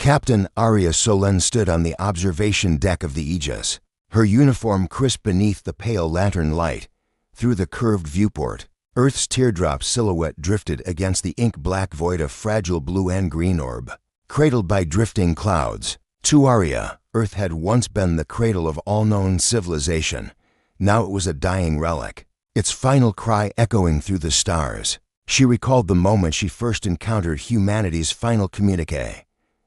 Captain Arya Solen stood on the observation deck of the Aegis, her uniform crisp beneath the pale lantern light. Through the curved viewport, Earth's teardrop silhouette drifted against the ink-black void of fragile blue and green orb. Cradled by drifting clouds, to Arya, Earth had once been the cradle of all known civilization. Now it was a dying relic, its final cry echoing through the stars. She recalled the moment she first encountered humanity's final communique.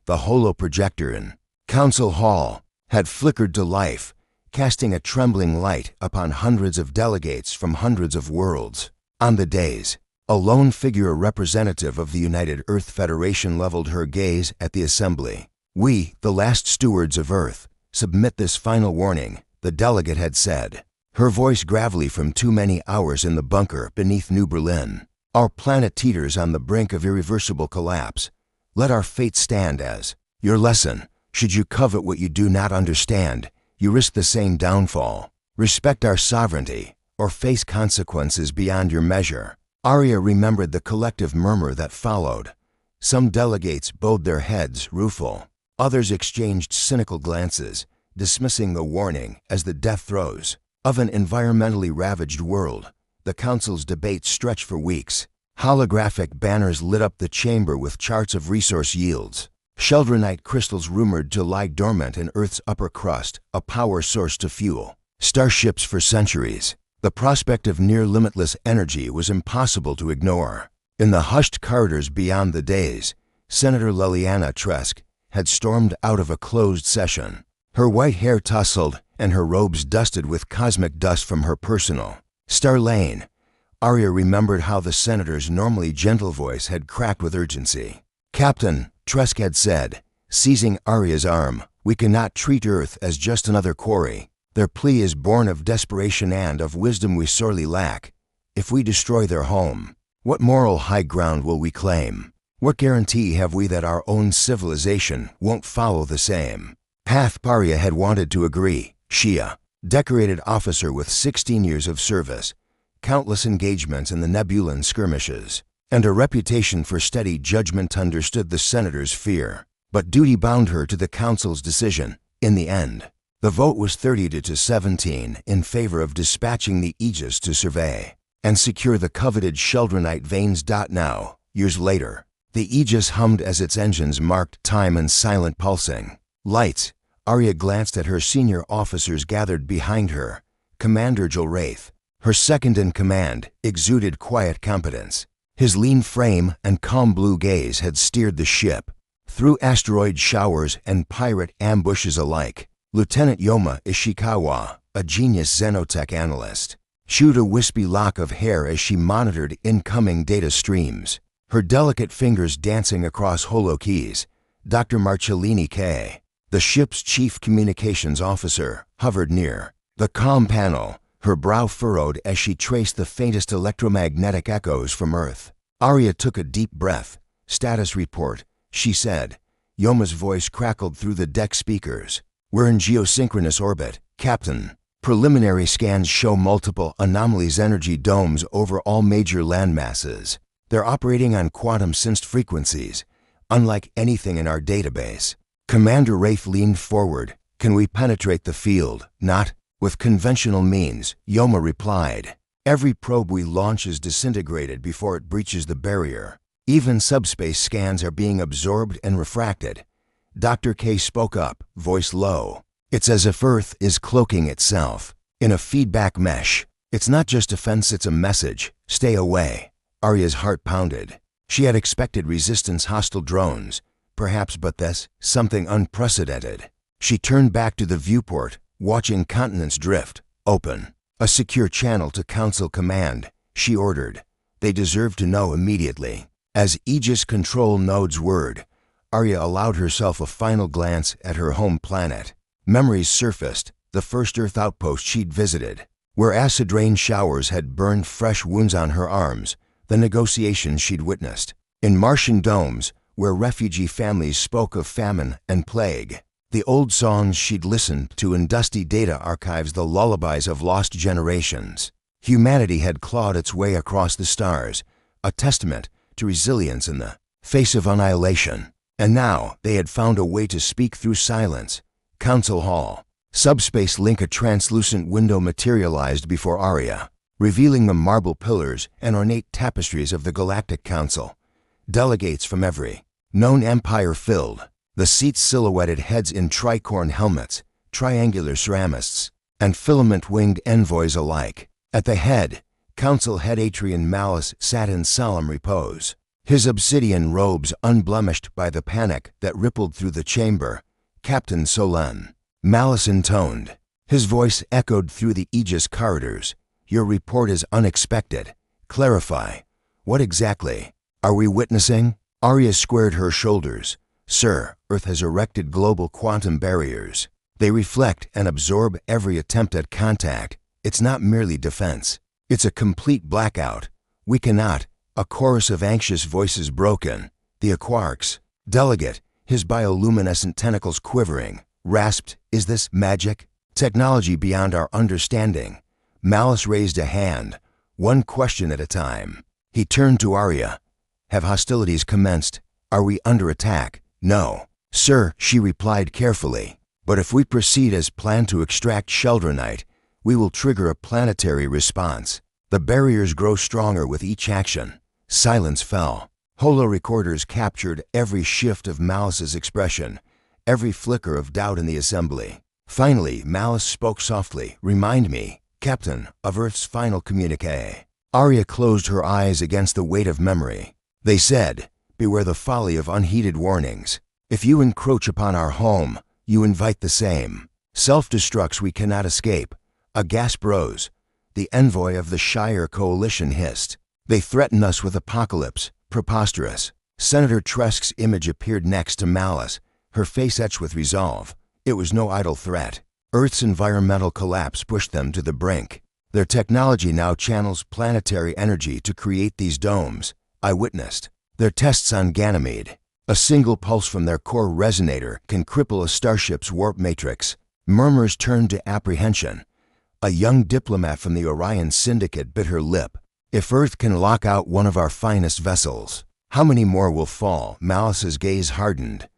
The holoprojector in Council Hall had flickered to life, casting a trembling light upon hundreds of delegates from hundreds of worlds. On the dais, a lone figure representative of the United Earth Federation leveled her gaze at the assembly. "We, the last stewards of Earth, submit this final warning," the delegate had said, her voice gravelly from too many hours in the bunker beneath New Berlin. "Our planet teeters on the brink of irreversible collapse. Let our fate stand as your lesson. Should you covet what you do not understand, you risk the same downfall. Respect our sovereignty, or face consequences beyond your measure." Arya remembered the collective murmur that followed. Some delegates bowed their heads, rueful. Others exchanged cynical glances, dismissing the warning as the death throes of an environmentally ravaged world. The council's debates stretched for weeks. Holographic banners lit up the chamber with charts of resource yields. Sheldronite crystals rumored to lie dormant in Earth's upper crust, a power source to fuel starships for centuries. The prospect of near-limitless energy was impossible to ignore. In the hushed corridors beyond the dais, Senator Liliana Tresk had stormed out of a closed session, her white hair tousled and her robes dusted with cosmic dust from her personal Star Lane. Arya remembered how the senator's normally gentle voice had cracked with urgency. "Captain," Tresk had said, seizing Arya's arm, "we cannot treat Earth as just another quarry. Their plea is born of desperation and of wisdom we sorely lack. If we destroy their home, what moral high ground will we claim? What guarantee have we that our own civilization won't follow the same path?" Arya had wanted to agree. Shia, decorated officer with 16 years of service, countless engagements in the Nebulan skirmishes, and a reputation for steady judgment, understood the senator's fear. But duty bound her to the council's decision. In the end, the vote was 30-17 in favor of dispatching the Aegis to survey and secure the coveted Sheldronite veins. Now, years later, the Aegis hummed as its engines marked time and silent pulsing. "Lights." Arya glanced at her senior officers gathered behind her. Commander Jolraith, her second-in-command, exuded quiet competence. His lean frame and calm blue gaze had steered the ship through asteroid showers and pirate ambushes alike. Lieutenant Yoma Ishikawa, a genius xenotech analyst, chewed a wispy lock of hair as she monitored incoming data streams, her delicate fingers dancing across holo keys. Dr. Marcellini K., the ship's chief communications officer, hovered near the comm panel, her brow furrowed as she traced the faintest electromagnetic echoes from Earth. Arya took a deep breath. "Status report," she said. Yoma's voice crackled through the deck speakers. "We're in geosynchronous orbit, Captain. Preliminary scans show multiple anomalies, energy domes over all major landmasses. They're operating on quantum-sensed frequencies, unlike anything in our database." Commander Rafe leaned forward. "Can we penetrate the field?" "Not with conventional means," Yoma replied. "Every probe we launch is disintegrated before it breaches the barrier. Even subspace scans are being absorbed and refracted." Dr. K spoke up, voice low. "It's as if Earth is cloaking itself in a feedback mesh. It's not just defense, it's a message. Stay away." Arya's heart pounded. She had expected resistance, hostile drones, perhaps, but this, something unprecedented. She turned back to the viewport, watching continents drift. "Open a secure channel to Council Command," she ordered. "They deserve to know immediately." As Aegis control node's word, Arya allowed herself a final glance at her home planet. Memories surfaced, the first Earth outpost she'd visited, where acid rain showers had burned fresh wounds on her arms, the negotiations she'd witnessed. In Martian domes, where refugee families spoke of famine and plague. The old songs she'd listened to in dusty data archives, the lullabies of lost generations. Humanity had clawed its way across the stars, a testament to resilience in the face of annihilation. And now they had found a way to speak through silence. Council Hall. Subspace link. A translucent window materialized before Arya, revealing the marble pillars and ornate tapestries of the Galactic Council. Delegates from every known empire filled the seats, silhouetted heads in tricorn helmets, triangular ceramists, and filament-winged envoys alike. At the head, Council head Atrian Malice sat in solemn repose, his obsidian robes unblemished by the panic that rippled through the chamber. Captain Solen. Malice intoned. His voice echoed through the Aegis corridors. Your report is unexpected. Clarify. What exactly are we witnessing? Arya squared her shoulders. Sir, Earth has erected global quantum barriers. They reflect and absorb every attempt at contact. It's not merely defense. It's a complete blackout. We cannot. A chorus of anxious voices broken. The Orcs. Delegate, his bioluminescent tentacles quivering, rasped, is this magic? Technology beyond our understanding. Malice raised a hand, one question at a time. He turned to Arya. Have hostilities commenced? Are we under attack? No, sir, she replied carefully. But if we proceed as planned to extract Sheldronite, we will trigger a planetary response. The barriers grow stronger with each action. Silence fell. Holo-recorders captured every shift of Malice's expression, every flicker of doubt in the assembly. Finally, Malice spoke softly. Remind me, Captain, of Earth's final communique. Arya closed her eyes against the weight of memory. They said, beware the folly of unheeded warnings. If you encroach upon our home, you invite the same. Self-destructs we cannot escape. A gasp rose. The envoy of the Shire Coalition hissed. They threaten us with apocalypse. Preposterous. Senator Tresk's image appeared next to Malice, her face etched with resolve. It was no idle threat. Earth's environmental collapse pushed them to the brink. Their technology now channels planetary energy to create these domes. I witnessed their tests on Ganymede. A single pulse from their core resonator can cripple a starship's warp matrix. Murmurs turned to apprehension. A young diplomat from the Orion Syndicate bit her lip. If Earth can lock out one of our finest vessels, how many more will fall? Malice's gaze hardened.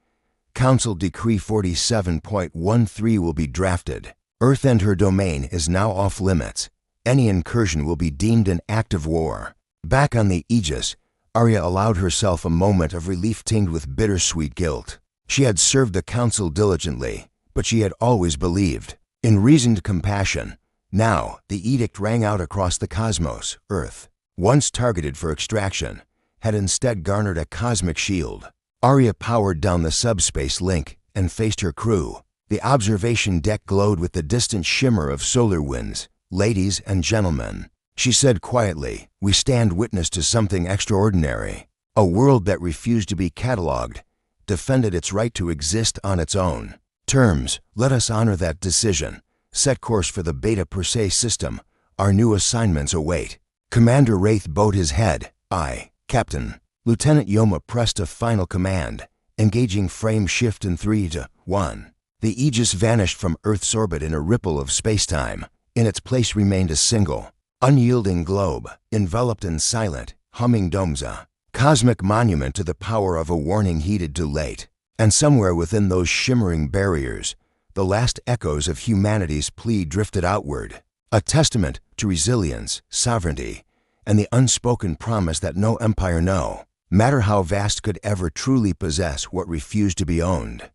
Council Decree 47.13 will be drafted. Earth and her domain is now off limits. Any incursion will be deemed an act of war. Back on the Aegis, Arya allowed herself a moment of relief tinged with bittersweet guilt. She had served the Council diligently, but she had always believed in reasoned compassion. Now, the edict rang out across the cosmos. Earth, once targeted for extraction, had instead garnered a cosmic shield. Arya powered down the subspace link and faced her crew. The observation deck glowed with the distant shimmer of solar winds. Ladies and gentlemen, she said quietly, we stand witness to something extraordinary. A world that refused to be catalogued, defended its right to exist on its own terms. Let us honor that decision. Set course for the Beta Persei system. Our new assignments await. Commander Wraith bowed his head. Aye, Captain. Lieutenant Yoma pressed a final command, engaging frame shift in 3, 2, 1. The Aegis vanished from Earth's orbit in a ripple of spacetime. In its place remained a single, unyielding globe, enveloped in silent, humming domes, a cosmic monument to the power of a warning heeded too late. And somewhere within those shimmering barriers, the last echoes of humanity's plea drifted outward, a testament to resilience, sovereignty, and the unspoken promise that no empire, no matter how vast, could ever truly possess what refused to be owned.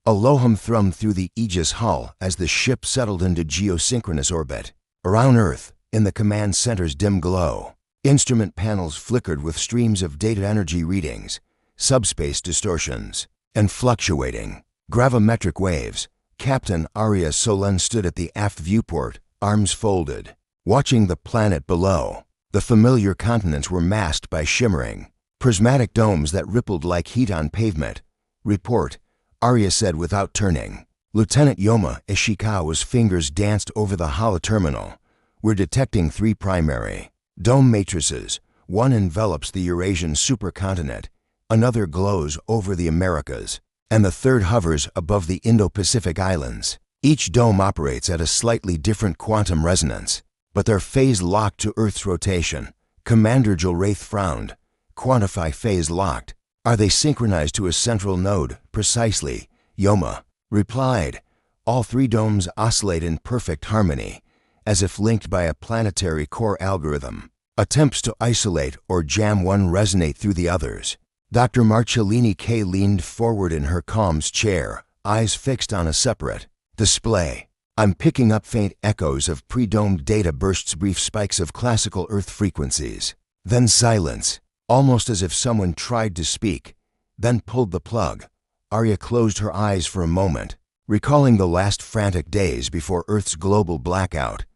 A low hum thrummed through the Aegis hull as the ship settled into geosynchronous orbit. Around Earth, in the command center's dim glow, instrument panels flickered with streams of data energy readings, subspace distortions, and fluctuating gravimetric waves. Captain Arya Solen stood at the aft viewport, arms folded, watching the planet below. The familiar continents were masked by shimmering, prismatic domes that rippled like heat on pavement. Report, Arya said without turning. Lieutenant Yoma Ishikawa's fingers danced over the holoterminal. We're detecting 3 primary dome matrices. One envelops the Eurasian supercontinent, another glows over the Americas, and the third hovers above the Indo-Pacific Islands. Each dome operates at a slightly different quantum resonance, but they're phase-locked to Earth's rotation. Commander Wraith frowned. Quantify phase-locked. Are they synchronized to a central node? Precisely, Yoma replied. All three domes oscillate in perfect harmony, as if linked by a planetary core algorithm. Attempts to isolate or jam one resonate through the others. Dr. Marcellini K. leaned forward in her comms chair, eyes fixed on a separate display. I'm picking up faint echoes of pre-domed data bursts, brief spikes of classical Earth frequencies. Then silence, almost as if someone tried to speak, then pulled the plug. Arya closed her eyes for a moment, recalling the last frantic days before Earth's global blackout.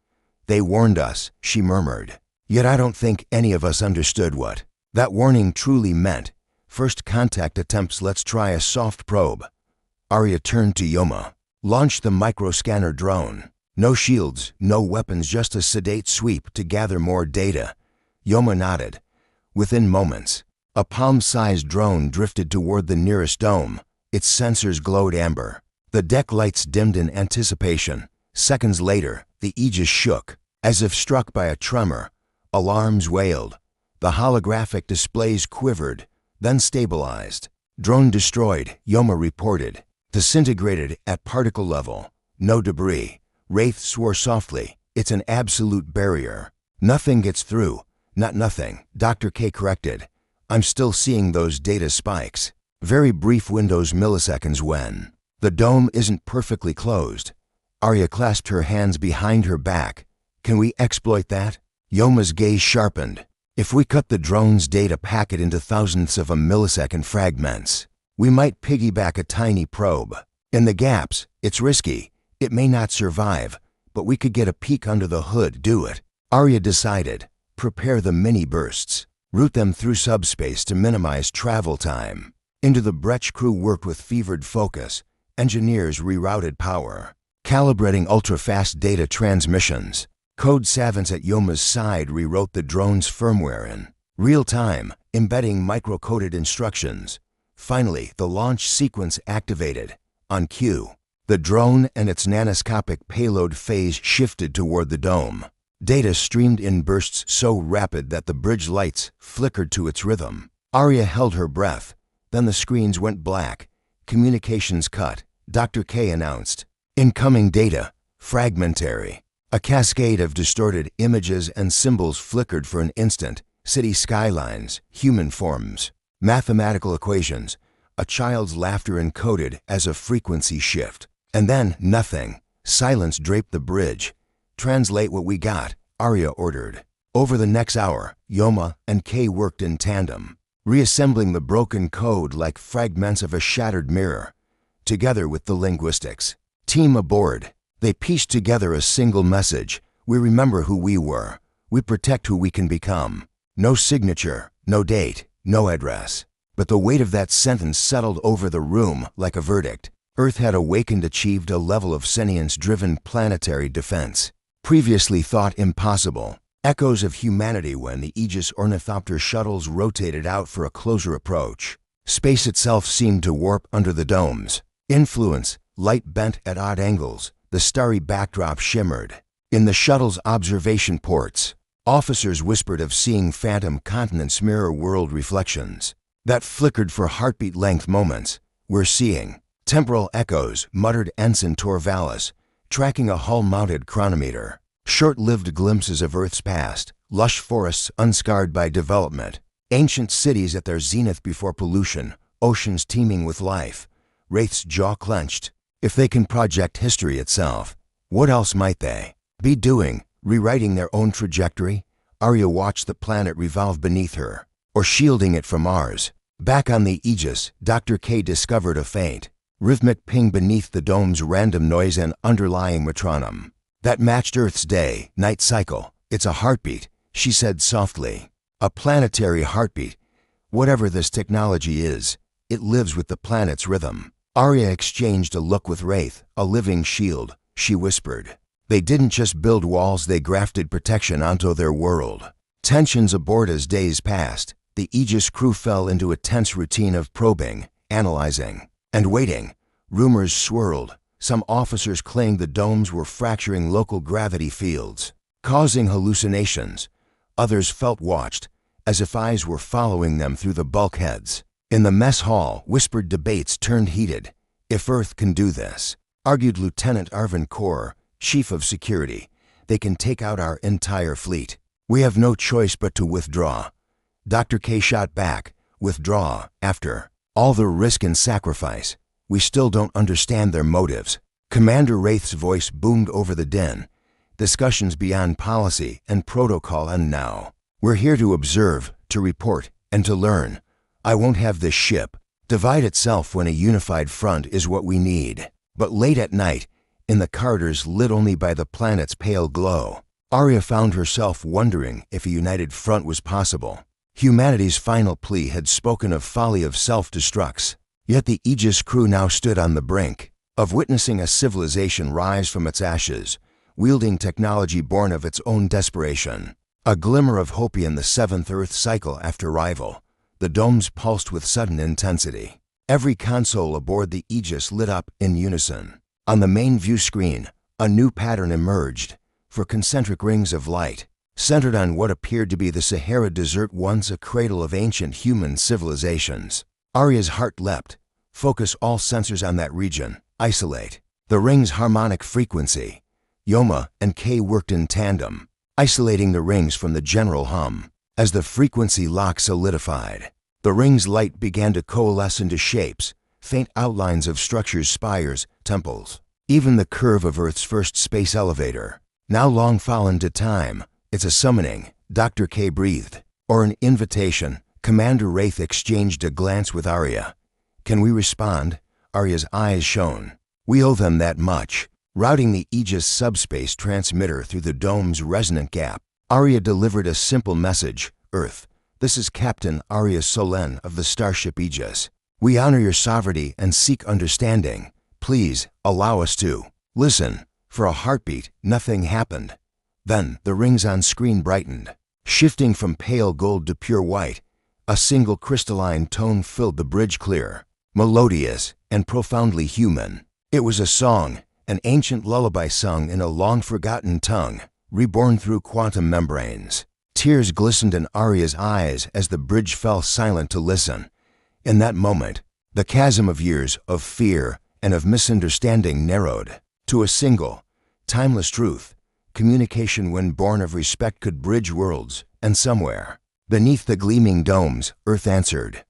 They warned us, she murmured. Yet I don't think any of us understood what that warning truly meant. First contact attempts, let's try a soft probe. Arya turned to Yoma. Launch the microscanner drone. No shields, no weapons, just a sedate sweep to gather more data. Yoma nodded. Within moments, a palm-sized drone drifted toward the nearest dome. Its sensors glowed amber. The deck lights dimmed in anticipation. Seconds later, the Aegis shook, as if struck by a tremor. Alarms wailed. The holographic displays quivered, then stabilized. Drone destroyed, Yoma reported. Disintegrated at particle level. No debris. Wraith swore softly. It's an absolute barrier. Nothing gets through. Not nothing, Dr. K corrected. I'm still seeing those data spikes. Very brief windows, milliseconds when the dome isn't perfectly closed. Arya clasped her hands behind her back. Can we exploit that? Yoma's gaze sharpened. If we cut the drone's data packet into thousandths of a millisecond fragments, we might piggyback a tiny probe. In the gaps, it's risky. It may not survive, but we could get a peek under the hood, do it. Arya decided. Prepare the mini bursts. Route them through subspace to minimize travel time. Into the Brecht crew worked with fevered focus. Engineers rerouted power, calibrating ultra-fast data transmissions. Code savants at Yoma's side rewrote the drone's firmware in real time, embedding micro-coded instructions. Finally, the launch sequence activated. On cue, the drone and its nanoscopic payload phase shifted toward the dome. Data streamed in bursts so rapid that the bridge lights flickered to its rhythm. Arya held her breath. Then the screens went black. Communications cut. Dr. K announced. Incoming data. Fragmentary. A cascade of distorted images and symbols flickered for an instant. City skylines, human forms, mathematical equations, a child's laughter encoded as a frequency shift. And then nothing. Silence draped the bridge. Translate what we got, Arya ordered. Over the next hour, Yoma and Kay worked in tandem, reassembling the broken code like fragments of a shattered mirror. Together with the linguistics team aboard, they pieced together a single message. We remember who we were. We protect who we can become. No signature, no date, no address. But the weight of that sentence settled over the room like a verdict. Earth had awakened, achieved a level of sentience-driven planetary defense previously thought impossible. Echoes of humanity when the Aegis ornithopter shuttles rotated out for a closer approach. Space itself seemed to warp under the domes. Influence, light bent at odd angles, the starry backdrop shimmered. In the shuttle's observation ports, officers whispered of seeing phantom continents mirror world reflections that flickered for heartbeat-length moments. We're seeing temporal echoes, muttered Ensign Torvalis, tracking a hull-mounted chronometer. Short-lived glimpses of Earth's past, lush forests unscarred by development, ancient cities at their zenith before pollution, oceans teeming with life. Wraith's jaw clenched. If they can project history itself, what else might they be doing? Rewriting their own trajectory? Arya watched the planet revolve beneath her, or shielding it from ours. Back on the Aegis, Dr. K discovered a faint, rhythmic ping beneath the dome's random noise and underlying metronome. That matched Earth's day-night cycle. It's a heartbeat, she said softly. A planetary heartbeat. Whatever this technology is, it lives with the planet's rhythm. Arya exchanged a look with Wraith, a living shield, she whispered. They didn't just build walls, they grafted protection onto their world. Tensions aboard as days passed. The Aegis crew fell into a tense routine of probing, analyzing, and waiting. Rumors swirled. Some officers claimed the domes were fracturing local gravity fields, causing hallucinations. Others felt watched, as if eyes were following them through the bulkheads. In the mess hall, whispered debates turned heated. If Earth can do this, argued Lieutenant Arvin Kaur, Chief of Security, they can take out our entire fleet. We have no choice but to withdraw. Dr. K shot back, withdraw, after all the risk and sacrifice. We still don't understand their motives. Commander Wraith's voice boomed over the din. Discussions beyond policy and protocol end now. We're here to observe, to report, and to learn. I won't have this ship divide itself when a unified front is what we need. But late at night, in the corridors lit only by the planet's pale glow, Arya found herself wondering if a united front was possible. Humanity's final plea had spoken of folly of self-destructs, yet the Aegis crew now stood on the brink of witnessing a civilization rise from its ashes, wielding technology born of its own desperation. A glimmer of hope in the seventh Earth cycle after arrival. The domes pulsed with sudden intensity. Every console aboard the Aegis lit up in unison. On the main view screen, a new pattern emerged, for concentric rings of light, centered on what appeared to be the Sahara Desert, once a cradle of ancient human civilizations. Arya's heart leapt. Focus all sensors on that region. Isolate. The ring's harmonic frequency. Yoma and K worked in tandem, isolating the rings from the general hum. As the frequency lock solidified, the ring's light began to coalesce into shapes, faint outlines of structures, spires, temples. Even the curve of Earth's first space elevator, now long fallen to time. It's a summoning, Dr. K breathed. Or an invitation. Commander Wraith exchanged a glance with Arya. Can we respond? Arya's eyes shone. We owe them that much. Routing the Aegis subspace transmitter through the dome's resonant gap, Arya delivered a simple message. Earth, this is Captain Arya Solen of the starship Aegis. We honor your sovereignty and seek understanding. Please, allow us to listen. For a heartbeat, nothing happened. Then, the rings on screen brightened. Shifting from pale gold to pure white, a single crystalline tone filled the bridge clear, melodious, and profoundly human. It was a song, an ancient lullaby sung in a long-forgotten tongue, reborn through quantum membranes. Tears glistened in Arya's eyes as the bridge fell silent to listen. In that moment, the chasm of years of fear and of misunderstanding narrowed to a single, timeless truth. Communication, when born of respect, could bridge worlds, and somewhere, beneath the gleaming domes, Earth answered.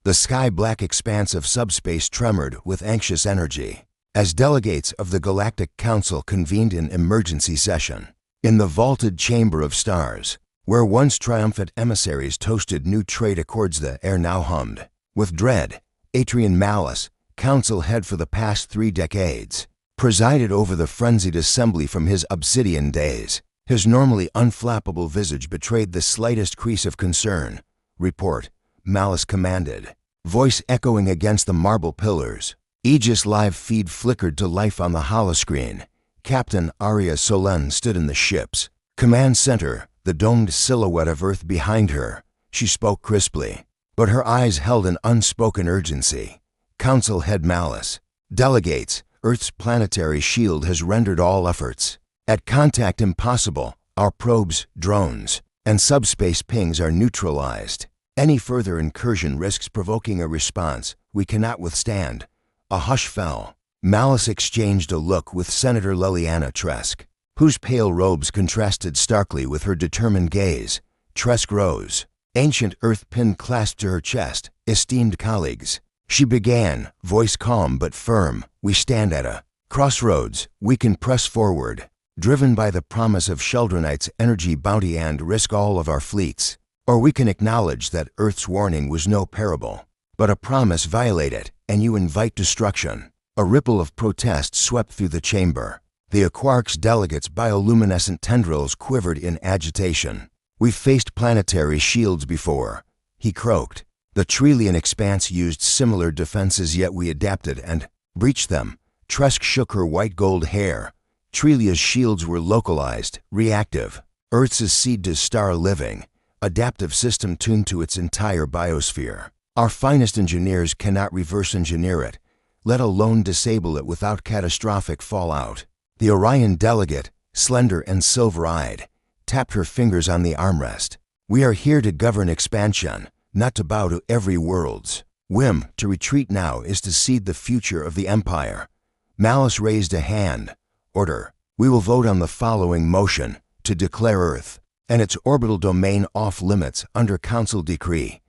The sky-black expanse of subspace tremored with anxious energy as delegates of the Galactic Council convened in emergency session. In the vaulted chamber of stars, where once triumphant emissaries toasted new trade accords, the air now hummed with dread. Atrian Malice, council head for the past 3 decades, presided over the frenzied assembly from his obsidian days. His normally unflappable visage betrayed the slightest crease of concern. Report, Malice commanded, voice echoing against the marble pillars. Aegis live feed flickered to life on the holoscreen. Captain Arya Solen stood in the ship's command center, the domed silhouette of Earth behind her. She spoke crisply, but her eyes held an unspoken urgency. Council head Malice, delegates, Earth's planetary shield has rendered all efforts at contact impossible. Our probes, drones, and subspace pings are neutralized. Any further incursion risks provoking a response we cannot withstand. A hush fell. Malice exchanged a look with Senator Liliana Tresk, whose pale robes contrasted starkly with her determined gaze. Tresk rose, ancient Earth pin clasped to her chest. Esteemed colleagues, she began, voice calm but firm, we stand at a crossroads. We can press forward, driven by the promise of Sheldronite's energy bounty and risk all of our fleets. Or we can acknowledge that Earth's warning was no parable, but a promise. Violate it, and you invite destruction. A ripple of protest swept through the chamber. The Quark's delegates' bioluminescent tendrils quivered in agitation. We've faced planetary shields before, he croaked. The Trillian expanse used similar defenses, yet we adapted and breached them. Tresk shook her white gold hair. Trillia's shields were localized, reactive. Earth's is seed to star living, adaptive system tuned to its entire biosphere. Our finest engineers cannot reverse engineer it, let alone disable it without catastrophic fallout. The Orion delegate, slender and silver-eyed, tapped her fingers on the armrest. We are here to govern expansion, not to bow to every world's whim. To retreat now is to cede the future of the Empire. Malice raised a hand. Order. We will vote on the following motion to declare Earth and its orbital domain off limits under Council Decree.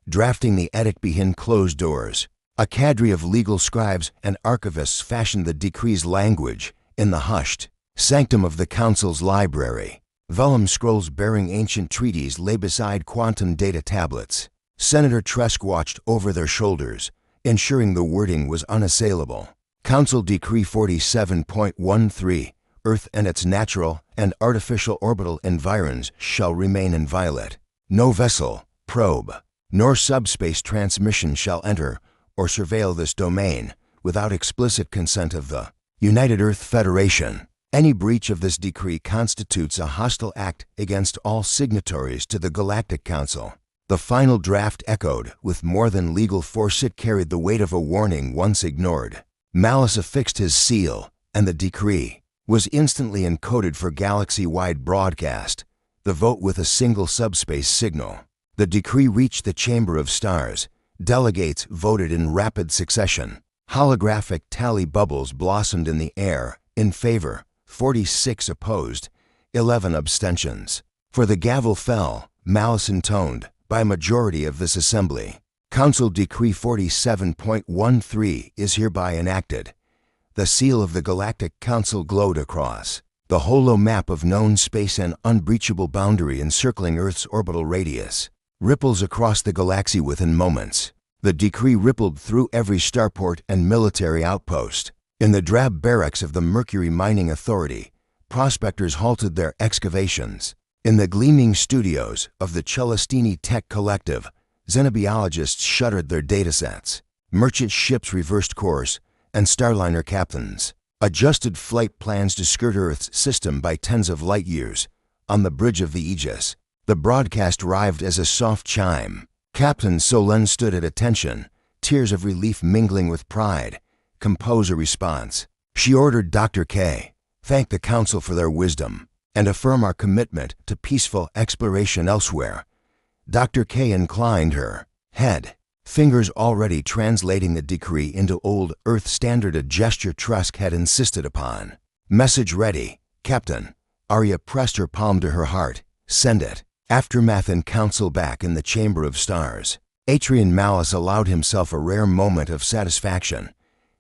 Drafting the edict behind closed doors. A cadre of legal scribes and archivists fashioned the decree's language in the hushed sanctum of the Council's library. Vellum scrolls bearing ancient treaties lay beside quantum data tablets. Senator Tresk watched over their shoulders, ensuring the wording was unassailable. Council Decree 47.13. Earth and its natural and artificial orbital environs shall remain inviolate. No vessel, probe, nor subspace transmission shall enter or surveil this domain without explicit consent of the United Earth Federation. Any breach of this decree constitutes a hostile act against all signatories to the Galactic Council. The final draft echoed with more than legal force. It carried the weight of a warning once ignored. Malice affixed his seal, and the decree was instantly encoded for galaxy-wide broadcast, the vote with a single subspace signal. The decree reached the Chamber of Stars. Delegates voted in rapid succession. Holographic tally bubbles blossomed in the air. In favor, 46 opposed, 11 abstentions. For the gavel fell, Malice intoned, by majority of this assembly. Council Decree 47.13 is hereby enacted. The seal of the Galactic Council glowed across the holo map of known space, an unbreachable boundary encircling Earth's orbital radius. Ripples across the galaxy within moments. The decree rippled through every starport and military outpost. In the drab barracks of the Mercury Mining Authority, prospectors halted their excavations. In the gleaming studios of the Celestini Tech Collective, xenobiologists shuttered their datasets. Merchant ships reversed course, and Starliner captains adjusted flight plans to skirt Earth's system by tens of light years. On the bridge of the Aegis, the broadcast arrived as a soft chime. Captain Solen stood at attention, tears of relief mingling with pride. Compose a response. She ordered Dr. K. Thank the Council for their wisdom, and affirm our commitment to peaceful exploration elsewhere. Dr. K inclined her head, fingers already translating the decree into old Earth standard, a gesture Tresk had insisted upon. Message ready, Captain. Arya pressed her palm to her heart. Send it. Aftermath and Council back in the Chamber of Stars. Atrian Malice allowed himself a rare moment of satisfaction.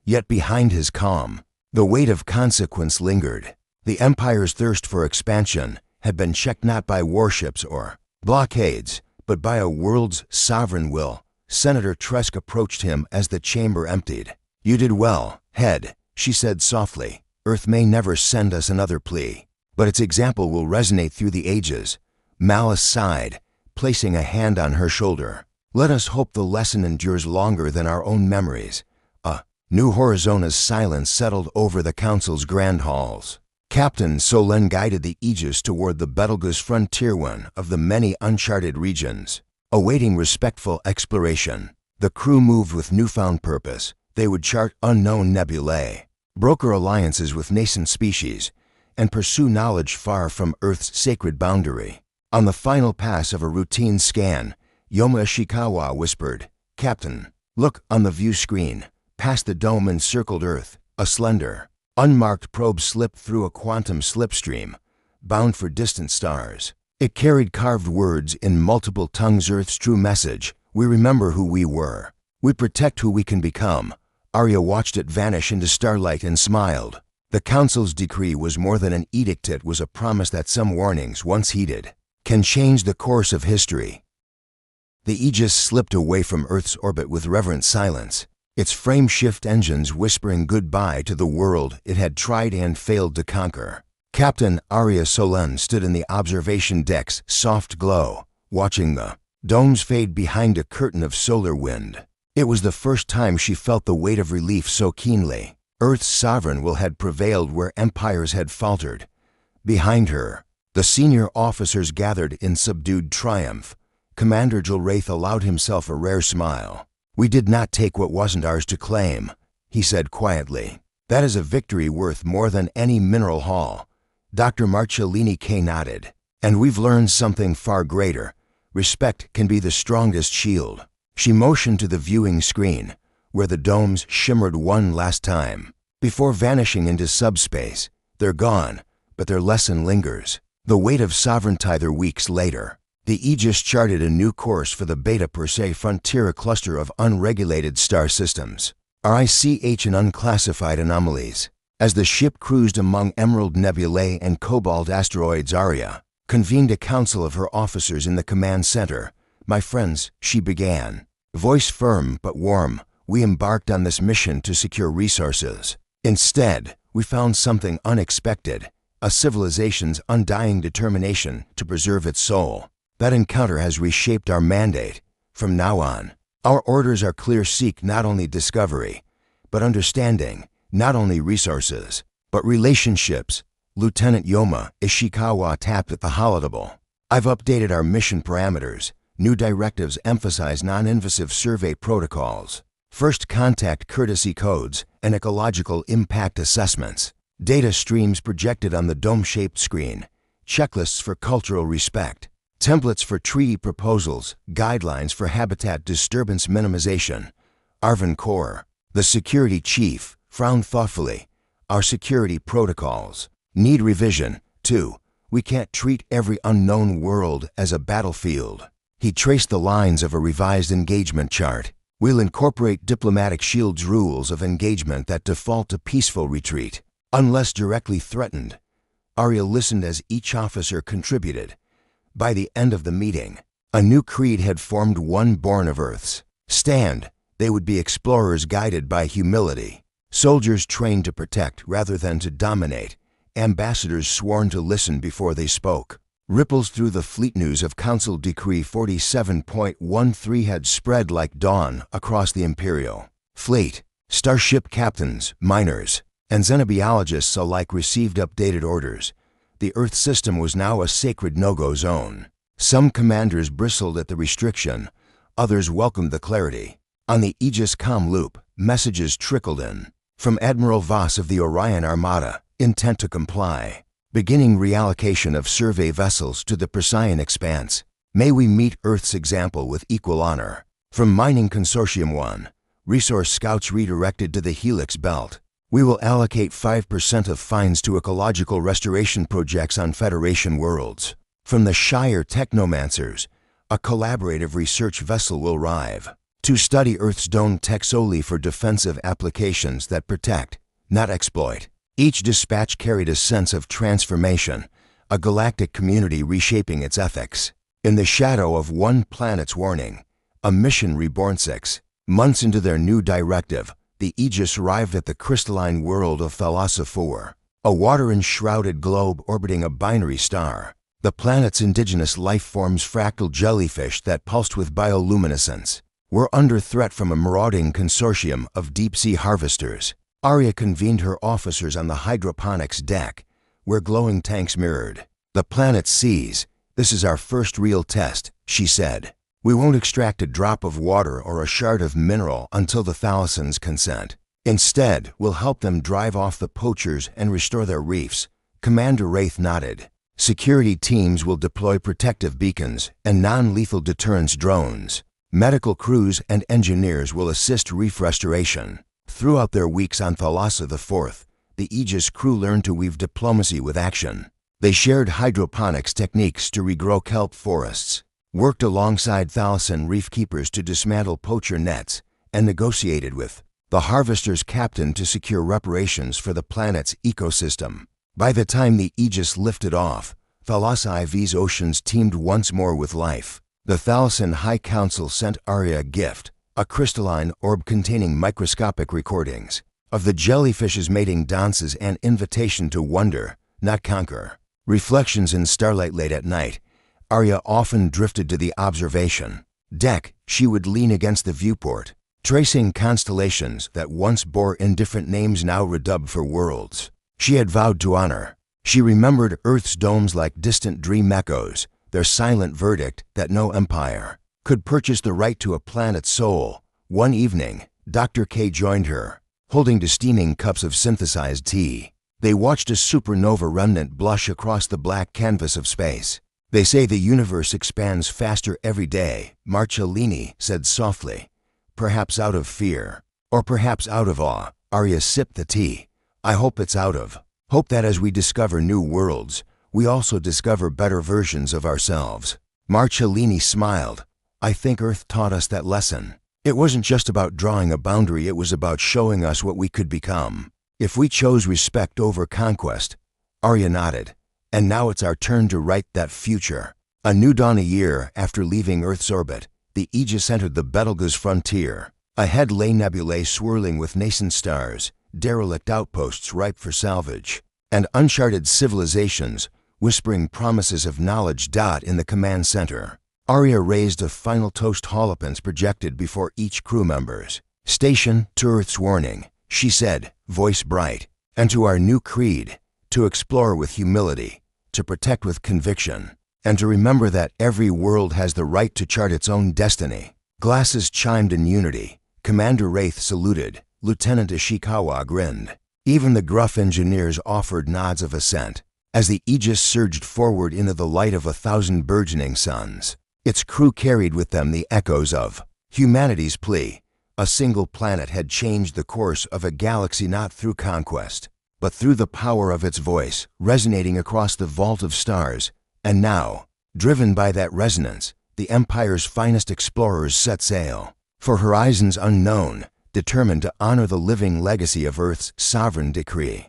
Yet behind his calm, the weight of consequence lingered. The Empire's thirst for expansion had been checked not by warships or blockades, but by a world's sovereign will. Senator Tresk approached him as the chamber emptied. You did well, Head, she said softly. Earth may never send us another plea, but its example will resonate through the ages. Malice sighed, placing a hand on her shoulder. Let us hope the lesson endures longer than our own memories. New Horizona's silence settled over the Council's grand halls. Captain Solen guided the Aegis toward the Betelgeuse frontier, one of the many uncharted regions. Awaiting respectful exploration, the crew moved with newfound purpose. They would chart unknown nebulae, broker alliances with nascent species, and pursue knowledge far from Earth's sacred boundary. On the final pass of a routine scan, Yoma Ishikawa whispered, Captain, look on the view screen. Past the dome-encircled Earth, a slender, unmarked probe slipped through a quantum slipstream, bound for distant stars. It carried carved words in multiple tongues. Earth's true message: we remember who we were. We protect who we can become. Arya watched it vanish into starlight and smiled. The Council's decree was more than an edict. It was a promise that some warnings, once heeded, can change the course of history. The Aegis slipped away from Earth's orbit with reverent silence, its frame-shift engines whispering goodbye to the world it had tried and failed to conquer. Captain Arya Solen stood in the observation deck's soft glow, watching the domes fade behind a curtain of solar wind. It was the first time she felt the weight of relief so keenly. Earth's sovereign will had prevailed where empires had faltered. Behind her, the senior officers gathered in subdued triumph. Commander Gilwraith allowed himself a rare smile. We did not take what wasn't ours to claim, he said quietly. That is a victory worth more than any mineral haul. Dr. Marcellini K nodded. And we've learned something far greater. Respect can be the strongest shield. She motioned to the viewing screen, where the domes shimmered one last time. Before vanishing into subspace, they're gone, but their lesson lingers. The weight of sovereignty their weeks later. The Aegis charted a new course for the Beta Persei frontier, a cluster of unregulated star systems, RICH and unclassified anomalies. As the ship cruised among Emerald Nebulae and Cobalt asteroids, Arya convened a council of her officers in the command center. "My friends," she began, voice firm but warm, "we embarked on this mission to secure resources. Instead, we found something unexpected, a civilization's undying determination to preserve its soul. That encounter has reshaped our mandate. From now on, our orders are clear: seek not only discovery, but understanding, not only resources, but relationships." Lieutenant Yoma Ishikawa tapped at the holodeck. "I've updated our mission parameters. New directives emphasize non-invasive survey protocols, first contact courtesy codes, and ecological impact assessments. Data streams projected on the dome-shaped screen, checklists for cultural respect, templates for treaty proposals, guidelines for habitat disturbance minimization." Arvin Kaur, the security chief, frowned thoughtfully. "Our security protocols need revision, too. We can't treat every unknown world as a battlefield." He traced the lines of a revised engagement chart. "We'll incorporate diplomatic shields, rules of engagement that default to peaceful retreat, unless directly threatened." Arya listened as each officer contributed. By the end of the meeting, a new creed had formed, one born of Earth's stand. They would be explorers guided by humility, soldiers trained to protect rather than to dominate, ambassadors sworn to listen before they spoke. Ripples through the fleet. News of Council Decree 47.13 had spread like dawn across the Imperial fleet. Starship captains, miners, and xenobiologists alike received updated orders. The Earth system was now a sacred no-go zone. Some commanders bristled at the restriction, others welcomed the clarity. On the Aegis comm loop, messages trickled in from Admiral Voss of the Orion Armada, intent to comply. Beginning reallocation of survey vessels to the Perseian expanse. May we meet Earth's example with equal honor. From Mining Consortium 1, resource scouts redirected to the Helix Belt. We will allocate 5% of finds to ecological restoration projects on Federation worlds. From the Shire Technomancers, a collaborative research vessel will arrive to study Earth's dome tech solely for defensive applications that protect, not exploit. Each dispatch carried a sense of transformation, a galactic community reshaping its ethics. In the shadow of one planet's warning, a mission reborn 6 months into their new directive, the Aegis arrived at the crystalline world of Thalassa 4, a water-enshrouded globe orbiting a binary star. The planet's indigenous life forms, fractal jellyfish that pulsed with bioluminescence, were under threat from a marauding consortium of deep-sea harvesters. Arya convened her officers on the hydroponics deck, where glowing tanks mirrored the planet's seas. "This is our first real test," she said. "We won't extract a drop of water or a shard of mineral until the Thalassans consent. Instead, we'll help them drive off the poachers and restore their reefs." Commander Wraith nodded. "Security teams will deploy protective beacons and non-lethal deterrence drones. Medical crews and engineers will assist reef restoration." Throughout their weeks on Thalassa IV, the Aegis crew learned to weave diplomacy with action. They shared hydroponics techniques to regrow kelp forests, worked alongside Thalassan reef keepers to dismantle poacher nets, and negotiated with the harvester's captain to secure reparations for the planet's ecosystem. By the time the Aegis lifted off, Thalassa IV's oceans teemed once more with life. The Thalassan High Council sent Arya a gift, a crystalline orb containing microscopic recordings of the jellyfish's mating dances, an invitation to wonder, not conquer. Reflections in starlight. Late at night, Arya often drifted to the observation deck. She would lean against the viewport, tracing constellations that once bore indifferent names now redubbed for worlds she had vowed to honor. She remembered Earth's domes like distant dream echoes, their silent verdict that no empire could purchase the right to a planet's soul. One evening, Dr. K joined her, holding two steaming cups of synthesized tea. They watched a supernova remnant blush across the black canvas of space. They say the universe expands faster every day, Marcellini said softly. Perhaps out of fear, or perhaps out of awe. Arya sipped the tea. I hope it's out of. Hope that as we discover new worlds, we also discover better versions of ourselves. Marcellini smiled. I think Earth taught us that lesson. It wasn't just about drawing a boundary, it was about showing us what we could become. If we chose respect over conquest. Arya nodded. And now it's our turn to write that future. A new dawn. A year after leaving Earth's orbit, the Aegis entered the Betelgeuse frontier. Ahead lay nebulae swirling with nascent stars, derelict outposts ripe for salvage, and uncharted civilizations whispering promises of knowledge. In the command center, Arya raised a final toast. Holopens projected before each crew members. Station to Earth's warning, she said, voice bright, and to our new creed, to explore with humility, to protect with conviction, and to remember that every world has the right to chart its own destiny. Glasses chimed in unity. Commander Wraith saluted. Lieutenant Ishikawa grinned. Even the gruff engineers offered nods of assent as the Aegis surged forward into the light of 1,000 burgeoning suns. Its crew carried with them the echoes of humanity's plea. A single planet had changed the course of a galaxy not through conquest, but through the power of its voice, resonating across the vault of stars. And now, driven by that resonance, the Empire's finest explorers set sail for horizons unknown, determined to honor the living legacy of Earth's sovereign decree.